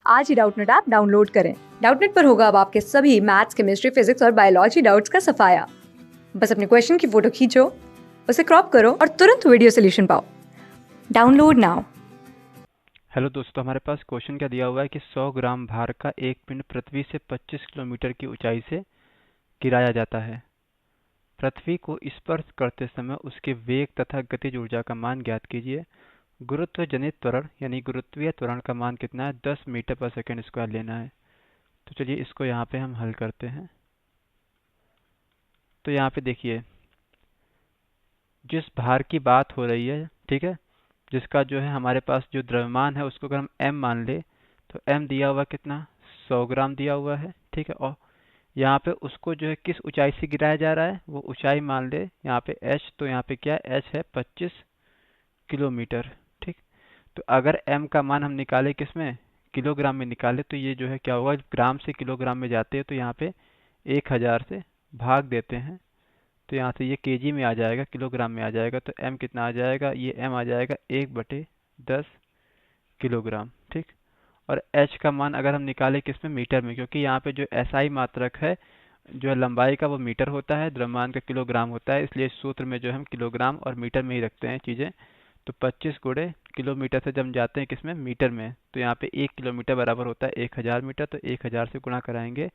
आज ही Doubtnut app download करें। Doubtnut पर होगा अब आपके सभी मैथ्स, केमिस्ट्री, फिजिक्स और बायोलॉजी डाउट्स का सफाया। बस अपने क्वेश्चन की फोटो खींचो, उसे क्रॉप करो और तुरंत वीडियो सोल्यूशन पाओ। Download now. हेलो दोस्तों, हमारे पास क्वेश्चन क्या दिया हुआ है कि 100 ग्राम भार का एक पिंड पृथ्वी से 25 किलोमीटर की ऊंचाई से गिराया जाता है। पृथ्वी को स्पर्श करते समय उसके वेग तथा गतिज ऊर्जा का मान ज्ञात कीजिए। गुरुत्व जनित त्वरण यानी गुरुत्वीय त्वरण का मान कितना है? 10 मीटर पर सेकंड स्क्वायर लेना है। तो चलिए इसको यहाँ पे हम हल करते हैं। तो यहाँ पे देखिए, जिस भार की बात हो रही है, ठीक है, जिसका जो है हमारे पास जो द्रव्यमान है उसको अगर हम m मान ले तो m दिया हुआ कितना? 100 ग्राम दिया हुआ है, ठीक है। और यहाँ पे उसको जो है किस ऊंचाई से गिराया जा रहा है, वो ऊंचाई मान ले यहाँ पे h, तो यहाँ पे क्या है? h है 25 किलोमीटर, ठीक। तो अगर m का मान हम निकाले किसमें? किलोग्राम में निकाले तो ये जो है क्या होगा, ग्राम से किलोग्राम में जाते हैं तो यहाँ पे 1000 से भाग देते हैं तो यहाँ से ये केजी में आ जाएगा, किलोग्राम में आ जाएगा। तो m कितना आ जाएगा? ये m आ जाएगा 1/10 किलोग्राम, ठीक। और h का मान अगर हम निकालें किसमें? मीटर में, क्योंकि यहाँ पे जो SI मात्रक है जो है लंबाई का वो मीटर होता है, द्रव्यमान का किलोग्राम होता है, इसलिए सूत्र में जो हम किलोग्राम और मीटर में ही रखते हैं चीज़ें। तो 25 गुणे किलोमीटर से जब हम जाते हैं किसमें? मीटर में, तो यहाँ पे 1 किलोमीटर बराबर होता है 1000 मीटर, तो 1000 से गुणा कराएंगे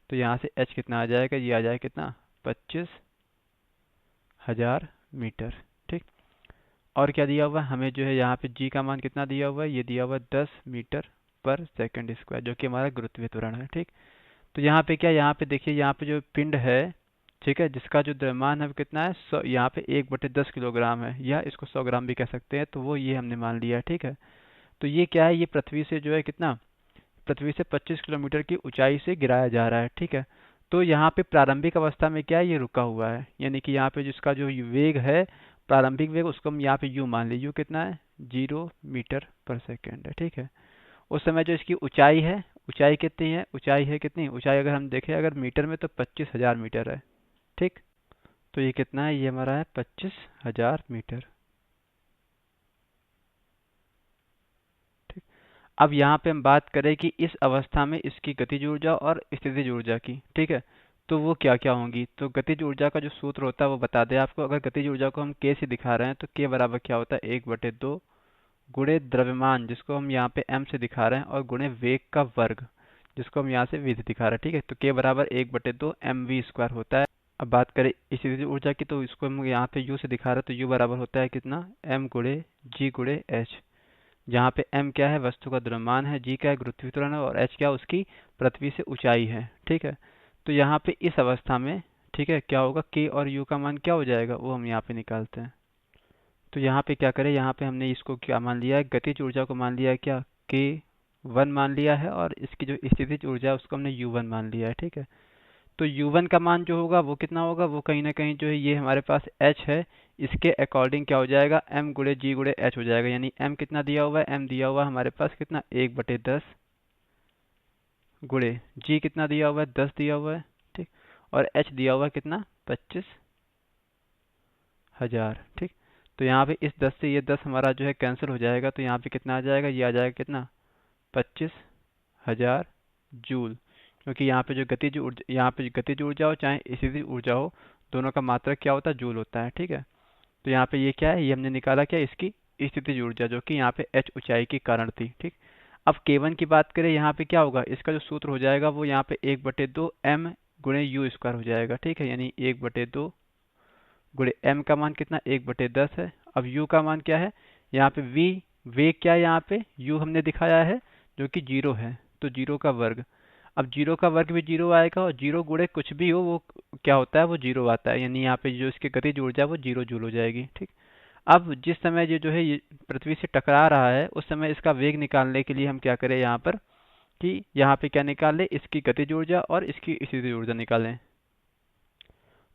तो यहाँ से h कितना आ जाएगा? ये आ जाएगा कितना? 25,000 मीटर, ठीक। और क्या दिया हुआ है हमें? जो है यहाँ पे g का मान कितना दिया हुआ है? ये दिया हुआ है 10 मीटर पर सेकंड स्क्वायर, जो कि हमारा गुरुत्वीय त्वरण है, ठीक। तो यहाँ पे क्या, यहाँ पे देखिए, यहाँ पे जो पिंड है, ठीक है, जिसका जो द्रव्यमान है वो कितना है? 100, यहाँ पे 1/10 किलोग्राम है, या इसको 100 ग्राम भी कह सकते हैं, तो वो ये हमने मान लिया है, ठीक है। तो ये क्या है? ये पृथ्वी से जो है कितना? पृथ्वी से 25 किलोमीटर की ऊंचाई से गिराया जा रहा है, ठीक है। तो यहाँ पे प्रारंभिक अवस्था में क्या है? ये रुका हुआ है, यानी कि यहाँ पे जिसका जो वेग है, प्रारंभिक वेग, उसको हम यहाँ पे u मान ली। u कितना है? 0 मीटर पर सेकेंड है, ठीक है। उस समय जो इसकी ऊंचाई है, ऊंचाई कितनी है? ऊंचाई है कितनी? ऊंचाई अगर हम देखें अगर मीटर में तो 25,000 मीटर है, ठीक। तो ये कितना है? ये हमारा है 25,000 मीटर, ठीक। अब यहाँ पे हम बात करें कि इस अवस्था में इसकी गतिज ऊर्जा और स्थितिज ऊर्जा की, ठीक है, तो वो क्या क्या होंगी। तो गतिज ऊर्जा का जो सूत्र होता है वो बता दें आपको। अगर गतिज ऊर्जा को हम k से दिखा रहे हैं तो k बराबर क्या होता है? 1/2 गुणे द्रव्यमान, जिसको हम यहाँ पे m से दिखा रहे हैं, और गुणे वेग का वर्ग, जिसको हम यहाँ से v से दिखा रहे हैं, ठीक है। तो k बराबर 1/2 mv² होता है। अब बात करें स्थितिज ऊर्जा की, तो इसको हम यहाँ पे u से दिखा रहे हैं, तो u बराबर होता है कितना? m गुणे g गुणे h, जहाँ पे m क्या है? वस्तु का द्रव्यमान है, g क्या है? गुरुत्वीय त्वरण है, और h क्या? उसकी पृथ्वी से ऊंचाई है, ठीक है। तो यहाँ पे इस अवस्था में, ठीक है, क्या होगा? k और u का मान क्या हो जाएगा वो हम यहाँ पे निकालते हैं। तो यहाँ पे क्या करें? यहाँ पे हमने इसको क्या मान लिया है? गतिज ऊर्जा को मान लिया है क्या? k1 मान लिया है, और इसकी जो स्थितिज ऊर्जा है उसको हमने u1 मान लिया है, ठीक है। तो u1 का मान जो होगा वो कितना होगा? वो कहीं ना कहीं जो है ये हमारे पास h है, इसके अकॉर्डिंग क्या हो जाएगा? m गुणे g गुणे h हो जाएगा। यानी m कितना दिया हुआ है? m दिया हुआ है हमारे पास कितना? 1/10 गुणे g कितना दिया हुआ है? 10 दिया हुआ है, ठीक। और h दिया हुआ है कितना? 25,000, ठीक। तो यहाँ पे इस 10 से ये 10 हमारा जो है कैंसिल हो जाएगा, तो यहाँ पे कितना आ जाएगा? ये आ जाएगा कितना? 25,000 जूल, क्योंकि यहाँ पे जो गतिज ऊर्जा, यहाँ पे गतिज ऊर्जा हो चाहे स्थितिज ऊर्जा हो, दोनों का मात्रक क्या होता है? जूल होता है, ठीक है। तो यहाँ पे ये क्या है? ये हमने निकाला क्या? इसकी स्थितिज ऊर्जा, जो कि यहाँ पे h ऊंचाई के कारण थी, ठीक। अब k1 की बात करें, यहाँ पे क्या होगा? इसका जो सूत्र हो जाएगा वो यहाँ पे 1/2 m गुणे u² हो जाएगा, ठीक है। यानी 1/2 गुणे m का मान कितना? 1/10 है। अब u का मान क्या है? यहाँ पे v, वेग क्या है? यहाँ पे u हमने दिखाया है जो कि 0 है, तो 0 का वर्ग। अब 0 का वर्ग भी 0 आएगा, और 0 गुणे कुछ भी हो वो क्या होता है? वो 0 आता है, यानी यहाँ पे जो इसकी गतिज ऊर्जा है वो 0 जूल हो जाएगी, ठीक। अब जिस समय ये जो है ये पृथ्वी से टकरा रहा है, उस समय इसका वेग निकालने के लिए हम क्या करें यहाँ पर, कि यहाँ पे क्या निकाल लें? इसकी गतिज ऊर्जा और इसकी स्थितिज ऊर्जा निकालें।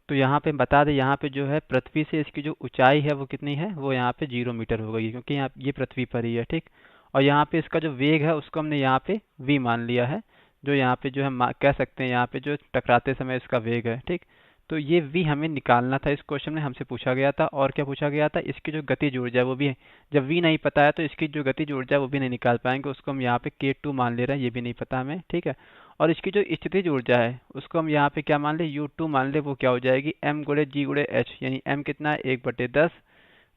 तो यहाँ पे बता दें, यहाँ पे जो है पृथ्वी से इसकी जो ऊंचाई है वो कितनी है? वो यहाँ पे 0 मीटर हो गई, क्योंकि यहाँ ये पृथ्वी पर ही है, ठीक। और यहाँ पे इसका जो वेग है उसको हमने यहाँ पे v मान लिया है, जो यहाँ पे जो है कह सकते हैं यहाँ पे जो टकराते समय इसका वेग है, ठीक। तो ये v हमें निकालना था, इस क्वेश्चन में हमसे पूछा गया था। और क्या पूछा गया था, इसकी जो गतिज ऊर्जा है वो भी है। जब v नहीं पता है तो इसकी जो गतिज ऊर्जा है वो भी नहीं निकाल पाएंगे, उसको हम यहाँ पे k2 मान ले रहे हैं, ये भी नहीं पता हमें, ठीक है। और इसकी जो स्थितिज ऊर्जा है उसको हम यहाँ पे क्या मान ले, u2 मान ले, वो क्या हो जाएगी m गुणे g गुणे h, यानी m कितना है 1/10,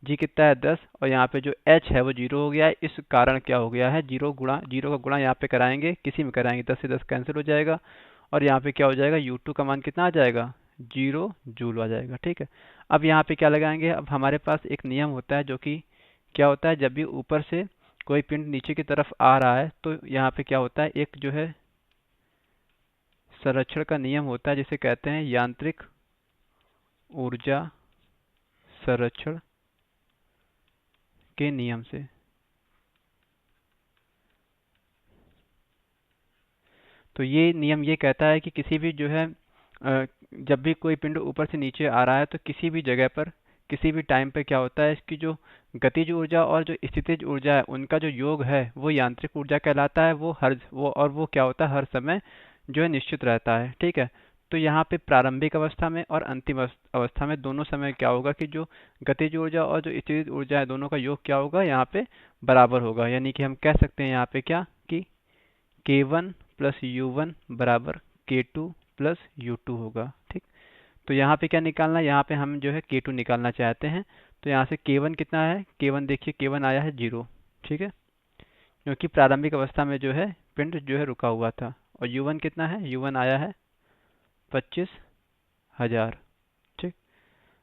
जी कितना है 10, और यहाँ पे जो h है वो 0 हो गया है। इस कारण क्या हो गया है, जीरो का गुणा यहाँ पे कराएंगे, किसी में कराएंगे 10 से 10 कैंसिल हो जाएगा, और यहाँ पे क्या हो जाएगा, U2 का मान कितना आ जाएगा, 0 जूल आ जाएगा, ठीक है। अब यहाँ पे क्या लगाएंगे, अब हमारे पास एक नियम होता है जो कि क्या होता है, जब भी ऊपर से कोई पिंड नीचे की तरफ आ रहा है तो यहाँ पे क्या होता है, एक जो है संरक्षण का नियम होता है जिसे कहते हैं यांत्रिक ऊर्जा संरक्षण के नियम से। तो ये नियम ये कहता है कि किसी भी जो है जब भी कोई पिंड ऊपर से नीचे आ रहा है तो किसी भी जगह पर किसी भी टाइम पे क्या होता है, इसकी जो गतिज ऊर्जा और जो स्थितिज ऊर्जा है उनका जो योग है वो यांत्रिक ऊर्जा कहलाता है। वो क्या होता है, हर समय जो है निश्चित रहता है, ठीक है। तो यहाँ पे प्रारंभिक अवस्था में और अंतिम अवस्था में दोनों समय क्या होगा कि जो गतिज ऊर्जा और जो स्थितिज ऊर्जा है दोनों का योग क्या होगा, यहाँ पे बराबर होगा। यानी कि हम कह सकते हैं यहाँ पे क्या कि k1 प्लस u1 बराबर k2 प्लस u2 होगा, ठीक। तो यहाँ पे क्या निकालना है, यहाँ पे हम जो है k2 निकालना चाहते हैं। तो यहाँ से k1 कितना है, k1 देखिए k1 आया है 0, ठीक है, क्योंकि प्रारंभिक अवस्था में जो है पिंड जो है रुका हुआ था। और u1 कितना है, u1 आया है 25,000, ठीक।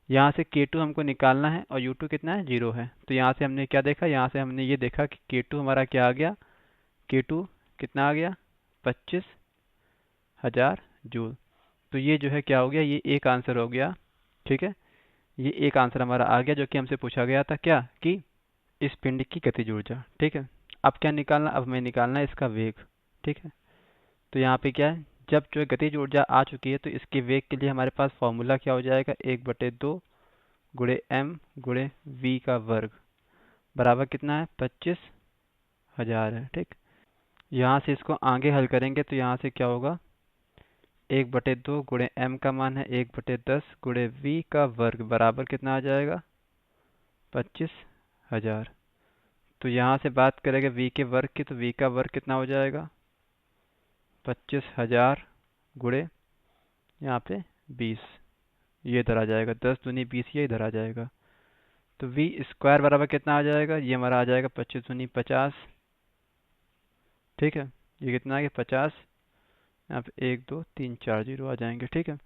यहाँ से k2 हमको निकालना है और u2 कितना है 0 है। तो यहाँ से हमने क्या देखा, यहाँ से हमने ये देखा कि k2 हमारा क्या आ गया, k2 कितना आ गया 25,000 जूल। तो ये जो है क्या हो गया, ये एक आंसर हो गया, ठीक है। ये एक आंसर हमारा आ गया जो कि हमसे पूछा गया था, क्या कि इस पिंड की गतिज ऊर्जा, ठीक है। अब क्या निकालना, अब हमें निकालना है इसका वेग, ठीक है। तो यहाँ पे क्या है, जब जो है गतिज ऊर्जा आ चुकी है तो इसके वेग के लिए हमारे पास फॉर्मूला क्या हो जाएगा, 1/2 गुणे m गुणे v का वर्ग बराबर कितना है 25,000 है, ठीक। यहाँ से इसको आगे हल करेंगे तो यहाँ से क्या होगा, 1/2 गुणे m का मान है 1/10 गुणे v का वर्ग बराबर कितना आ जाएगा 25,000। तो यहाँ से बात करेंगे v के वर्ग की, तो v का वर्ग कितना हो जाएगा 25,000 गुणे यहाँ पे 20, ये इधर आ जाएगा, 10 दूनी 20, ये इधर आ जाएगा। तो v स्क्वायर बराबर कितना आ जाएगा, ये हमारा आ जाएगा 25 दूनी 50, ठीक है। ये कितना आ गया 50, यहाँ पे 1 2 3 4 जीरो आ जाएंगे, ठीक है।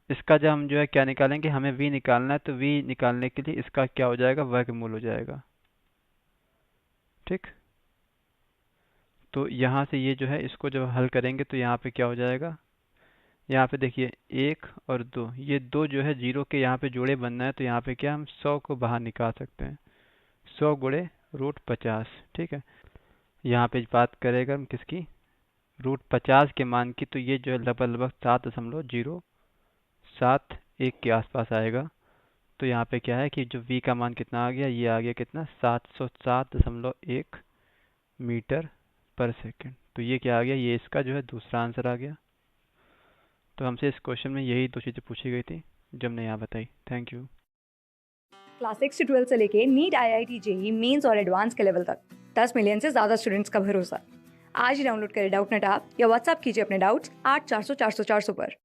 इसका जब हम जो है क्या निकालेंगे, हमें v निकालना है, तो v निकालने के लिए इसका क्या हो जाएगा, वर्गमूल हो जाएगा, ठीक। तो यहाँ से ये जो है इसको जब हल करेंगे तो यहाँ पे क्या हो जाएगा, यहाँ पे देखिए 1 और 2, ये दो जो है जीरो के यहाँ पे जोड़े बनना है, तो यहाँ पे क्या हम 100 को बाहर निकाल सकते हैं, 100 गुणे √50, ठीक है। यहाँ पे बात करेगा हम किसकी, √50 के मान की, तो ये जो है लगभग 7.071 के आसपास आएगा। तो यहाँ पे क्या है कि जो v का मान कितना आ गया, ये आ गया कितना 707.1 मीटर पर सेकंड। तो ये क्या आ गया, ये इसका जो है दूसरा आंसर आ गया। तो हमसे इस क्वेश्चन में यही दो चीज़ें पूछी गई थी जो हमने यहाँ बताई। Thank you. क्लास 6 से 12 से लेके नीट, IIT, जेई मेंस और एडवांस के लेवल तक 10 मिलियन से ज़्यादा स्टूडेंट्स का भरोसा। आज ही डाउनलोड करें डाउटनेट ऐप या व्हाट्सएप कीजिए अपने डाउट्स 8400 400 400 पर।